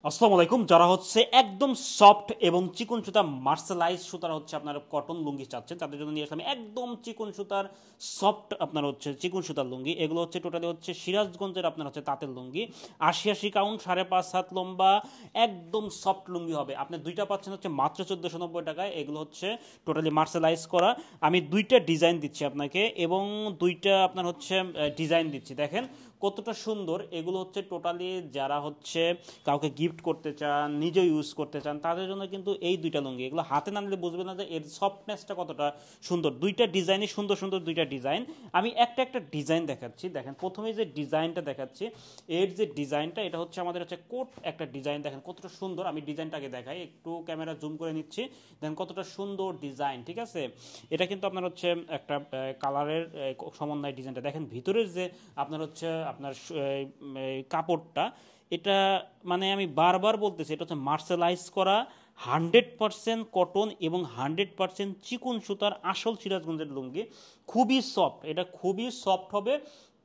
আসসালামু আলাইকুম। যারা হচ্ছে একদম সফট এবং চিকন সুতা মার্শালাইজ সুতার হচ্ছে আপনার কটন লুঙ্গি চাচ্ছেন তাদের জন্য নিয়ে আসলাম একদম চিকন সুতার সফট আপনার হচ্ছে চিকন সুতার লুঙ্গি। এগুলো হচ্ছে টোটালি হচ্ছে সিরাজগঞ্জের আপনার হচ্ছে তাঁতের লুঙ্গি। ৮০ কাউন্ট, ৫.৫ হাত লম্বা, একদম সফট লুঙ্গি হবে। আপনি দুইটা পাচ্ছেন হচ্ছে মাত্র ১৪৯০ টাকায়। এগুলো হচ্ছে টোটালি মার্শালাইজ করা। আমি দুইটা ডিজাইন দিচ্ছি আপনাকে এবং দুইটা আপনার হচ্ছে ডিজাইন দিচ্ছি। দেখেন কতটা সুন্দর। এগুলো হচ্ছে টোটালি যারা হচ্ছে কাউকে গিফট করতে চান, নিজে ইউজ করতে চান, তাদের জন্য কিন্তু এই দুইটা লুঙ্গি। এগুলো হাতে না নিলে বুঝবে না যে এর সফটনেসটা কতটা সুন্দর। দুইটা ডিজাইনই সুন্দর সুন্দর দুইটা ডিজাইন। আমি একটা একটা ডিজাইন দেখাচ্ছি। দেখেন প্রথমে যে ডিজাইনটা দেখাচ্ছি, এর যে ডিজাইনটা এটা হচ্ছে আমাদের হচ্ছে কোট একটা ডিজাইন। দেখেন কতটা সুন্দর। আমি ডিজাইনটাকে দেখাই, একটু ক্যামেরা জুম করে নিচ্ছি। দেখেন কতটা সুন্দর ডিজাইন, ঠিক আছে। এটা কিন্তু আপনার হচ্ছে একটা কালারের সমন্বয় ডিজাইনটা দেখেন। ভিতরের যে আপনার হচ্ছে আপনার কাপড়টা, এটা মানে আমি বারবার বলতেছি, এটা হচ্ছে মার্শালাইজ করা 100% কটন এবং 100% চিকন সুতার আসল সিরাজগঞ্জের লুঙ্গি। খুবই সফট, এটা খুবই সফট হবে,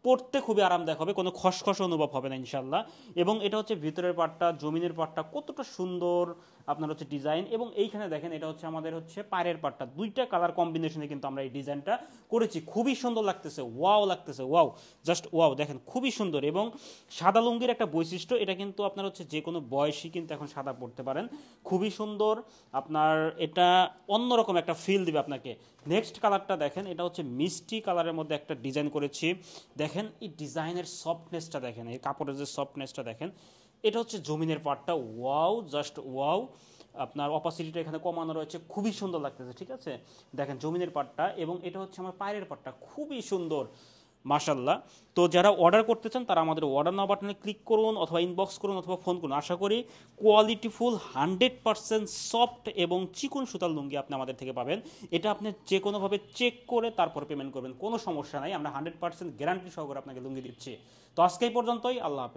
পরতে খুবই আরামদায়ক হবে, কোনো খসখস অনুভব হবে না ইনশাল্লাহ। এবং এটা হচ্ছে ভিতরের পাটটা, জমিনের পাটটা কতটা সুন্দর আপনার হচ্ছে ডিজাইন। এবং এইখানে দেখেন এটা হচ্ছে আমাদের হচ্ছে পায়ের পাটটা, দুইটা কালার কম্বিনেশনে কিন্তু আমরা এই ডিজাইনটা করেছি। খুবই সুন্দর লাগতেছে, ওয়াও লাগতেছে, ওয়াও, জাস্ট ওয়াও। দেখেন খুবই সুন্দর। এবং সাদা লুঙ্গির একটা বৈশিষ্ট্য, এটা কিন্তু আপনার হচ্ছে যে কোনো বয়সী কিন্তু এখন সাদা পড়তে পারেন। খুবই সুন্দর আপনার, এটা অন্যরকম একটা ফিল দিবে আপনাকে। নেক্সট কালারটা দেখেন, এটা হচ্ছে মিষ্টি কালারের মধ্যে একটা ডিজাইন করেছি। দেখেন এই ডিজাইনের সফটনেসটা দেখেন, এই কাপড়ের যে সফটনেসটা দেখেন। এটা হচ্ছে জমিনের পাটটা, ওয়াও, জাস্ট ওয়াও। আপনার অপাসিটিটা এখানে কমানো রয়েছে, খুবই সুন্দর লাগতেছে, ঠিক আছে। দেখেন জমিনের পাটটা, এবং এটা হচ্ছে আমার পায়ের পাটটা, খুবই সুন্দর মাশাল্লাহ। তো যারা অর্ডার করতে চান তারা আমাদের অর্ডার নাও বাটনে ক্লিক করুন, অথবা ইনবক্স করুন, অথবা ফোন করুন। আশা করি কোয়ালিটিফুল 100% সফট এবং চিকন সুতার লুঙ্গি আপনি আমাদের থেকে পাবেন। এটা আপনি যে কোনোভাবে চেক করে তারপর পেমেন্ট করবেন, কোনো সমস্যা নাই। আমরা 100% গ্যারান্টি সহকারে আপনাকে লুঙ্গি দিচ্ছি। তো আজকে এই পর্যন্তই, আল্লাহ হাফেজ।